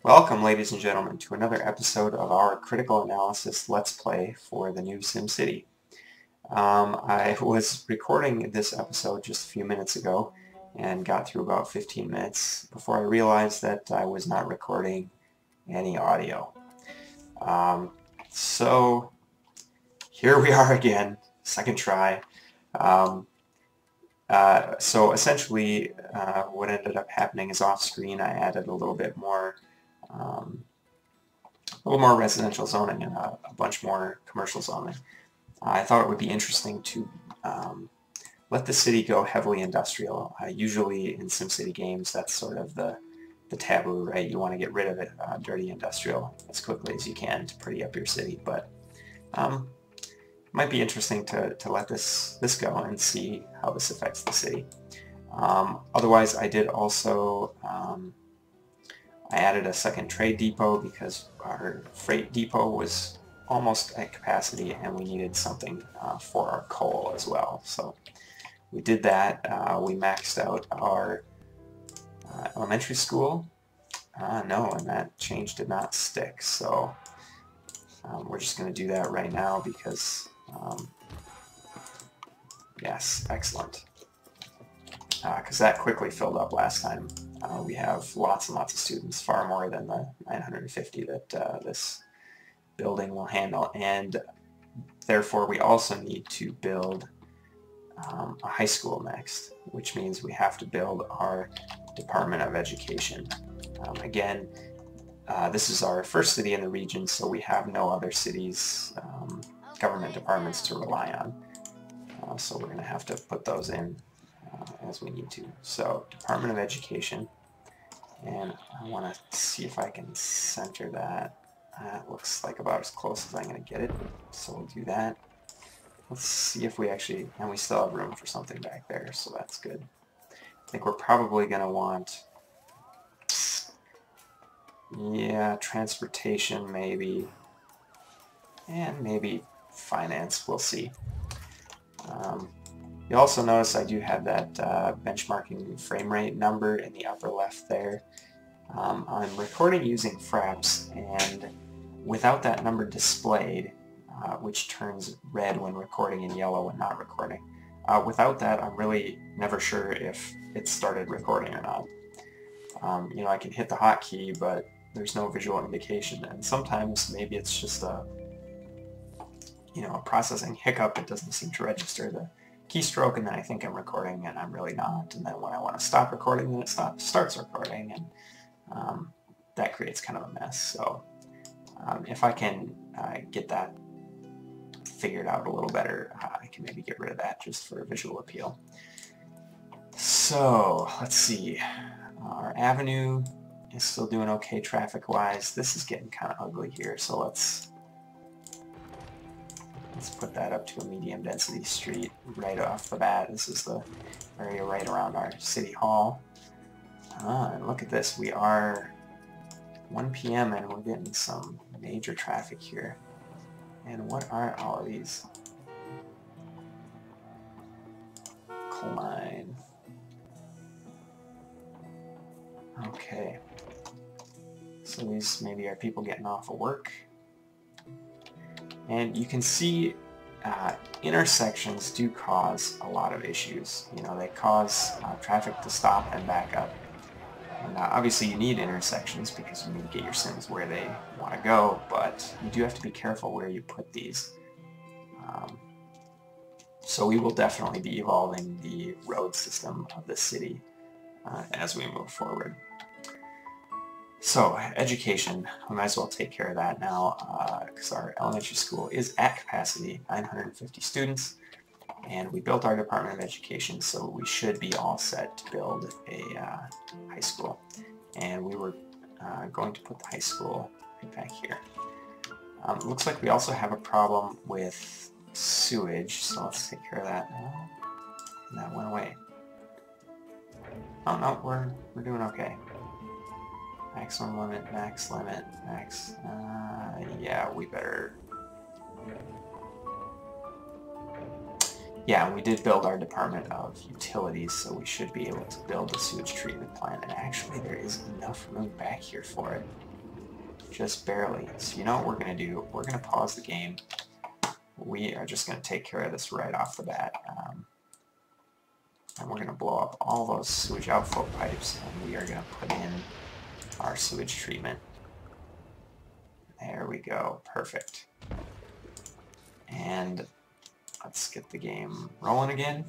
Welcome, ladies and gentlemen, to another episode of our critical analysis Let's Play for the new SimCity. I was recording this episode just a few minutes ago and got through about 15 minutes before I realized that I was not recording any audio. So here we are again, second try. So essentially what ended up happening is off screen I added a little more residential zoning and a bunch more commercial zoning. I thought it would be interesting to let the city go heavily industrial. Usually in SimCity games that's sort of the taboo, right? You want to get rid of it, dirty industrial, as quickly as you can to pretty up your city, but it might be interesting to let this go and see how this affects the city. Otherwise, I did also I added a second trade depot because our freight depot was almost at capacity and we needed something for our coal as well. So we did that. We maxed out our elementary school. No, and that change did not stick. So we're just going to do that right now because, yes, excellent. Because that quickly filled up last time. We have lots and lots of students, far more than the 950 that this building will handle, and therefore we also need to build a high school next, which means we have to build our Department of Education. Again, this is our first city in the region, so we have no other cities, government departments to rely on. So we're going to have to put those in as we need to. So, Department of Education, and I want to see if I can center that. It looks like about as close as I'm going to get it, so we'll do that. Let's see if we actually, and we still have room for something back there, so that's good. I think we're probably going to want, yeah, transportation maybe, and maybe finance, we'll see. You'll also notice I do have that benchmarking frame rate number in the upper left there. I'm recording using Fraps, and without that number displayed, which turns red when recording and yellow when not recording, without that I'm really never sure if it started recording or not. You know, I can hit the hotkey, but there's no visual indication, and sometimes maybe it's just a processing hiccup. It doesn't seem to register the keystroke, and then I think I'm recording and I'm really not, and then when I want to stop recording, then it starts recording, and that creates kind of a mess. So if I can get that figured out a little better, I can maybe get rid of that just for visual appeal. So let's see, our avenue is still doing okay traffic wise. This is getting kind of ugly here, so let's put that up to a medium density street right off the bat. This is the area right around our city hall. And look at this, we are 1 p.m. and we're getting some major traffic here. And what are all of these? Coal mine. Okay. So these maybe are people getting off of work. And you can see intersections do cause a lot of issues. You know, they cause traffic to stop and back up. And obviously you need intersections because you need to get your Sims where they want to go, but you do have to be careful where you put these. So we will definitely be evolving the road system of the city as we move forward. So, education, we might as well take care of that now because our elementary school is at capacity, 950 students, and we built our Department of Education, so we should be all set to build a high school. And we were going to put the high school right back here. It looks like we also have a problem with sewage, so let's take care of that now. And that went away. Oh no, we're doing okay. Maximum limit, max limit, max, yeah, we better... Yeah, we did build our Department of Utilities, so we should be able to build a sewage treatment plant, and actually there is enough room back here for it. just barely. So you know what we're going to do? We're going to pause the game. We are just going to take care of this right off the bat. And we're going to blow up all those sewage outflow pipes, and we are going to put in our sewage treatment. There we go. Perfect. And let's get the game rolling again.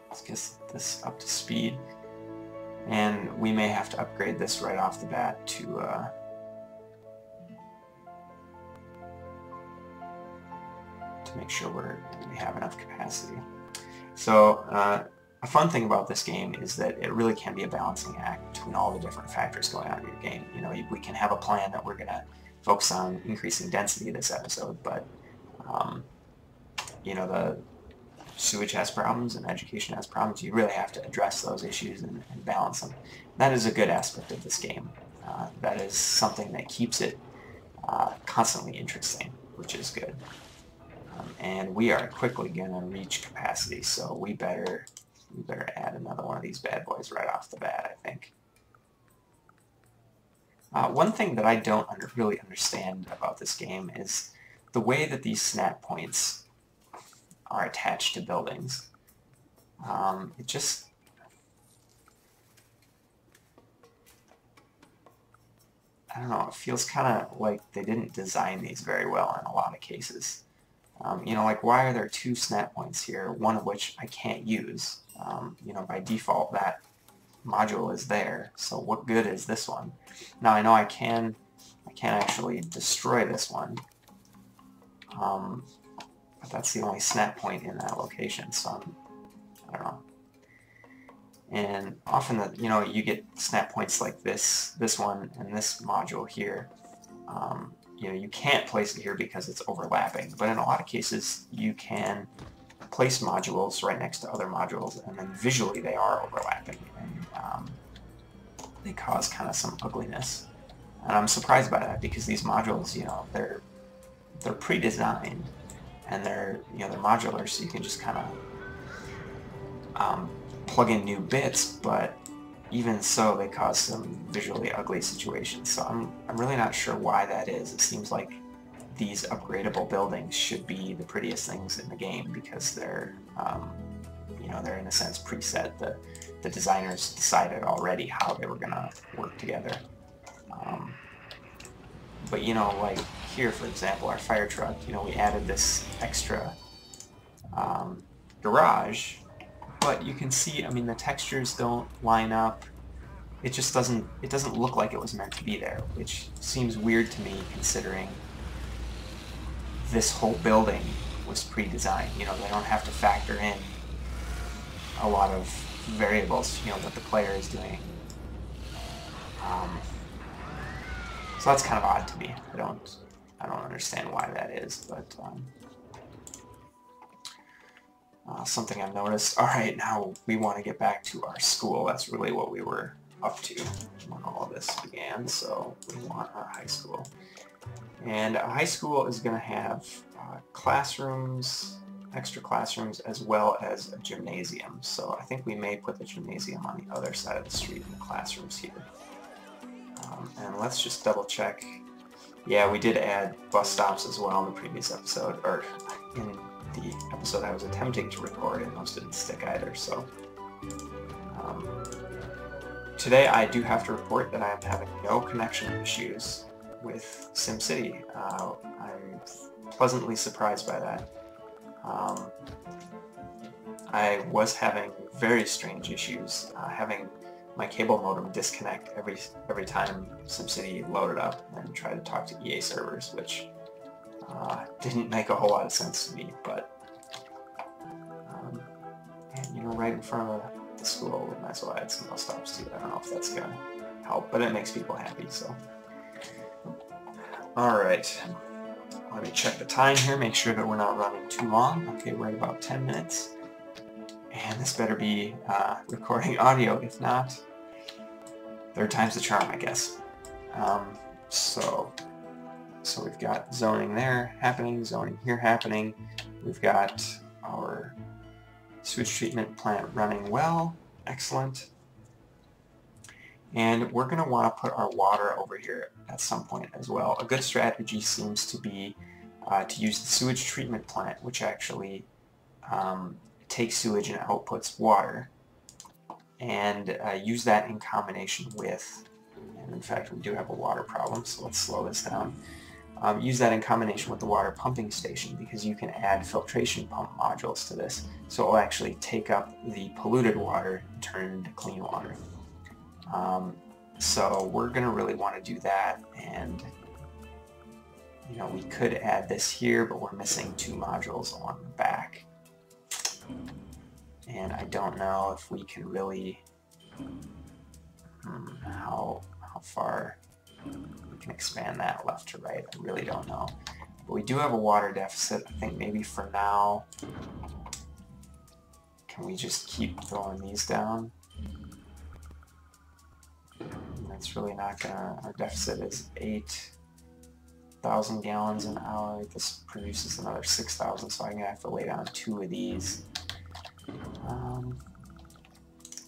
Let's get this up to speed. And we may have to upgrade this right off the bat to make sure we have enough capacity. So a fun thing about this game is that it really can be a balancing act between all the different factors going on in your game. You know, we can have a plan that we're going to focus on increasing density this episode, but you know, the sewage has problems and education has problems. You really have to address those issues and balance them. That is a good aspect of this game. That is something that keeps it constantly interesting, which is good. And we are quickly going to reach capacity, so we better add another one of these bad boys right off the bat, I think. One thing that I don't really understand about this game is the way that these snap points are attached to buildings. It just... I don't know, it feels kind of like they didn't design these very well in a lot of cases. You know, like, why are there two snap points here, one of which I can't use? You know, by default that module is there, so what good is this one? Now I know I can actually destroy this one, but that's the only snap point in that location, so I don't know. And often, you know, you get snap points like this one, and this module here. You know, you can't place it here because it's overlapping, but in a lot of cases you can place modules right next to other modules, and then visually they are overlapping, and they cause kind of some ugliness. And I'm surprised by that, because these modules, you know, they're pre-designed, and they're modular, so you can just kind of plug in new bits, but even so, they cause some visually ugly situations. So I'm really not sure why that is. It seems like these upgradable buildings should be the prettiest things in the game, because they're, you know, they're in a sense preset. The designers decided already how they were gonna work together. But you know, like here, for example, our fire truck, you know, we added this extra garage. But you can see, I mean, the textures don't line up. It just doesn't look like it was meant to be there, which seems weird to me, considering this whole building was pre-designed. You know, they don't have to factor in a lot of variables, you know, that the player is doing. So that's kind of odd to me. I don't understand why that is, but something I've noticed. Alright, now we want to get back to our school. That's really what we were up to when all of this began, so we want our high school. And a high school is going to have classrooms, extra classrooms, as well as a gymnasium. So I think we may put the gymnasium on the other side of the street and the classrooms here. And let's just double check. Yeah, we did add bus stops as well in the previous episode, or in the episode I was attempting to record, and those didn't stick either. So today I do have to report that I am having no connection issues with SimCity. I'm pleasantly surprised by that. I was having very strange issues, having my cable modem disconnect every time SimCity loaded up and tried to talk to EA servers, which didn't make a whole lot of sense to me, but and you know, right in front of the school, we might as well add some bus stops too. I don't know if that's gonna help, but it makes people happy, so. Alright, let me check the time here, make sure that we're not running too long. Okay, we're at about 10 minutes. And this better be recording audio. If not, third time's the charm, I guess. So we've got zoning there happening, zoning here happening. We've got our sewage treatment plant running well. Excellent. And we're going to want to put our water over here at some point as well. A good strategy seems to be to use the sewage treatment plant, which actually takes sewage and outputs water, and use that in combination with, and in fact we do have a water problem, so let's slow this down. Use that in combination with the water pumping station, because you can add filtration pump modules to this, so it will actually take up the polluted water and turn it into clean water. So we're going to really want to do that, and you know, we could add this here, but we're missing 2 modules along the back. And I don't know if we can really, how far we can expand that left to right. I really don't know. But we do have a water deficit. I think maybe for now, can we just keep throwing these down? That's really not gonna, our deficit is 8,000 gallons an hour. This produces another 6,000, so I'm gonna have to lay down 2 of these.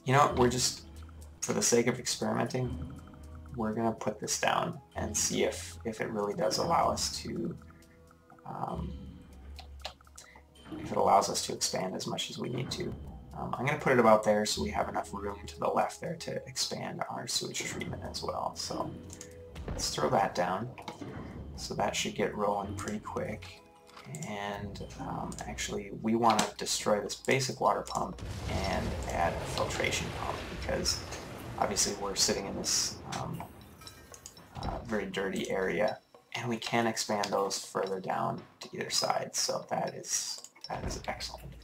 You know what, we're just, for the sake of experimenting, we're gonna put this down and see if it really does allow us to, if it allows us to expand as much as we need to. I'm going to put it about there so we have enough room to the left there to expand our sewage treatment as well. So let's throw that down. So that should get rolling pretty quick. And actually we want to destroy this basic water pump and add a filtration pump, because obviously we're sitting in this very dirty area, and we can expand those further down to either side. So that is excellent.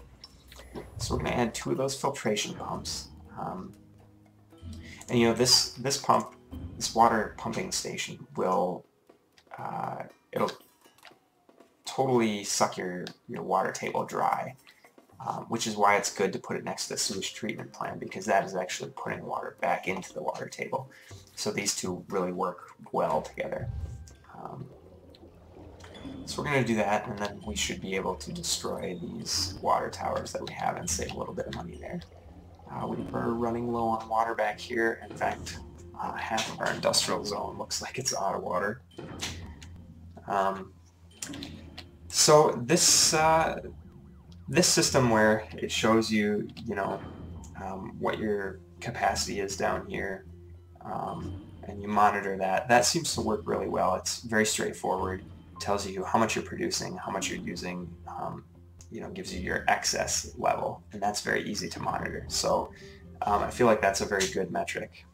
So we're going to add 2 of those filtration pumps, and you know, this pump, this water pumping station will it'll totally suck your water table dry, which is why it's good to put it next to the sewage treatment plant, because that is actually putting water back into the water table. So these 2 really work well together. So we're going to do that, and then we should be able to destroy these water towers that we have and save a little bit of money there. We're running low on water back here. In fact, half of our industrial zone looks like it's out of water. So this this system where it shows you, you know, what your capacity is down here, and you monitor that, that seems to work really well. It's very straightforward. Tells you how much you're producing, how much you're using, you know, gives you your excess level, and that's very easy to monitor. So I feel like that's a very good metric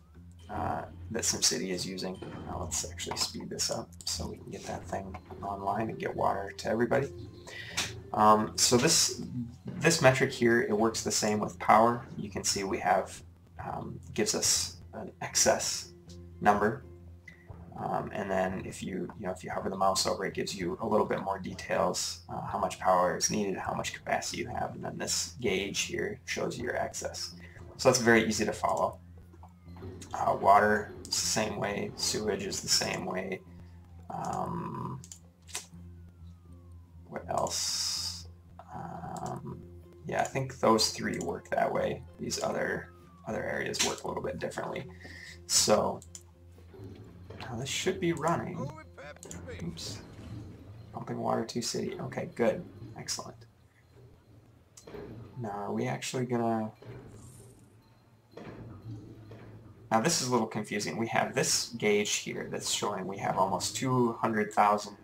that SimCity is using. Now let's actually speed this up so we can get that thing online and get water to everybody. So this metric here, it works the same with power. You can see we have, gives us an excess number. And then if you hover the mouse over, it gives you a little bit more details, how much power is needed, how much capacity you have, and then this gauge here shows you your excess. So that's very easy to follow. Water is the same way, sewage is the same way. What else? Yeah, I think those 3 work that way. These other areas work a little bit differently. So now this should be running. Oops. Pumping water to city. Okay, good. Excellent. Now are we actually gonna... Now this is a little confusing. We have this gauge here that's showing we have almost 200,000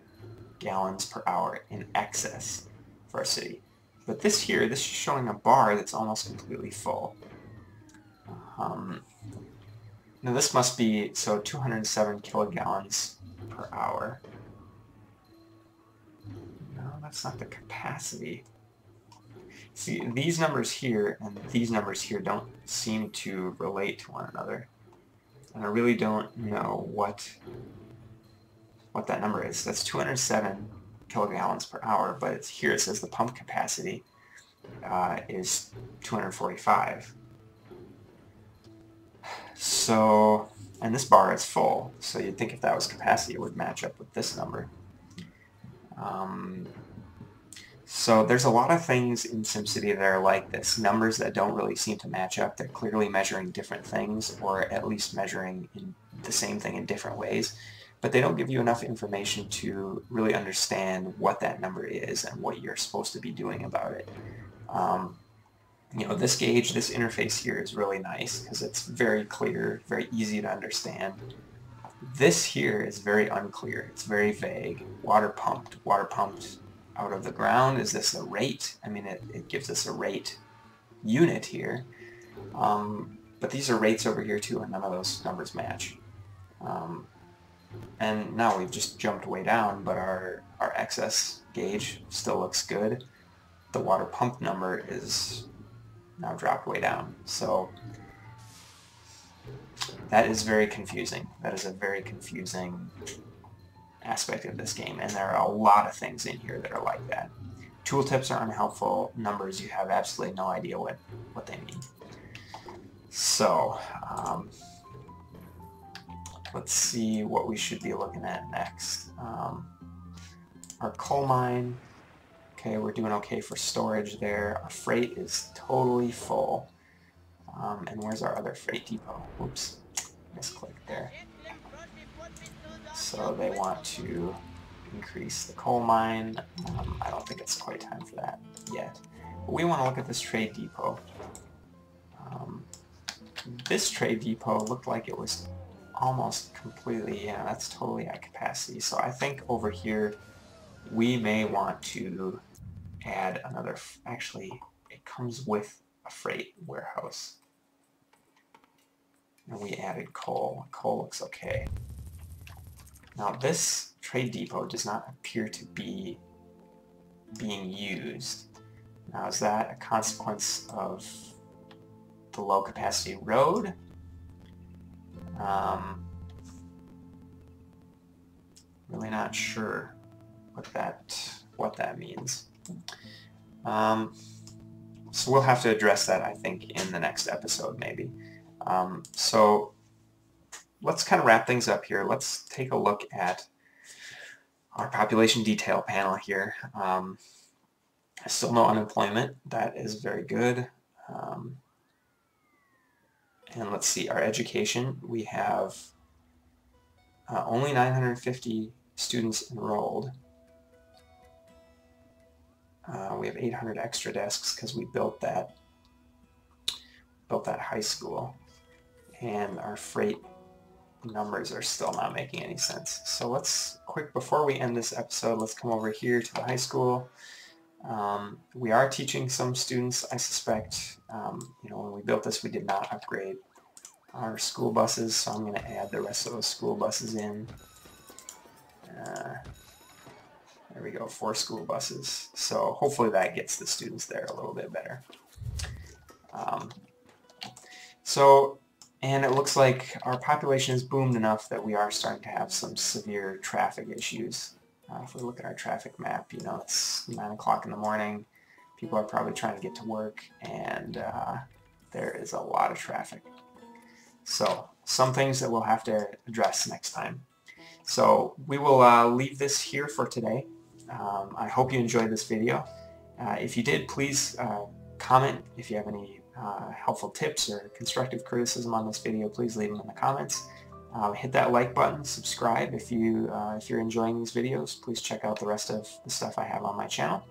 gallons per hour in excess for our city. But this here, this is showing a bar that's almost completely full. Now this must be, so 207 kilogallons per hour. No, that's not the capacity. See, these numbers here and these numbers here don't seem to relate to one another. And I really don't know what that number is. That's 207 kilogallons per hour, but it's, here it says the pump capacity is 245. So, and this bar is full, so you'd think if that was capacity it would match up with this number. So there's a lot of things in SimCity that are like this, numbers that don't really seem to match up. They're clearly measuring different things, or at least measuring the same thing in different ways, but they don't give you enough information to really understand what that number is and what you're supposed to be doing about it. You know, this gauge, this interface here is really nice because it's very clear, very easy to understand. This here is very unclear. It's very vague. Water pumped out of the ground. Is this a rate? I mean, it gives us a rate unit here. But these are rates over here too, and none of those numbers match. And now we've just jumped way down, but our excess gauge still looks good. The water pump number is now dropped way down. So that is very confusing. That is a very confusing aspect of this game, and there are a lot of things in here that are like that. Tooltips are unhelpful. Numbers, you have absolutely no idea what they mean. So, let's see what we should be looking at next. Our coal mine, okay, we're doing okay for storage there. Our freight is totally full. And where's our other freight depot? Oops, misclicked there. So they want to increase the coal mine. I don't think it's quite time for that yet. But we want to look at this trade depot. This trade depot looked like it was almost completely, yeah, that's totally at capacity. So I think over here we may want to add another, actually it comes with a freight warehouse. And we added coal. Coal looks okay. Now this trade depot does not appear to be being used. Now is that a consequence of the low capacity road? Really not sure what that means. So we'll have to address that, I think, in the next episode maybe. So let's kind of wrap things up here. Let's take a look at our population detail panel here. Still no unemployment. That is very good. And let's see, our education, we have only 950 students enrolled. We have 800 extra desks because we built that high school. And our freight numbers are still not making any sense. So let's, before we end this episode, let's come over here to the high school. We are teaching some students, I suspect. You know, when we built this, we did not upgrade our school buses, so I'm going to add the rest of those school buses in. There we go, 4 school buses. So hopefully that gets the students there a little bit better. And it looks like our population has boomed enough that we are starting to have some severe traffic issues. If we look at our traffic map, you know, it's 9 o'clock in the morning. People are probably trying to get to work, and there is a lot of traffic. So some things that we'll have to address next time. So we will leave this here for today. I hope you enjoyed this video. If you did, please comment. If you have any helpful tips or constructive criticism on this video, please leave them in the comments. Hit that like button, subscribe if you're enjoying these videos. Please check out the rest of the stuff I have on my channel.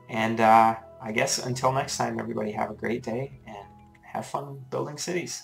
And I guess until next time, everybody have a great day and have fun building cities.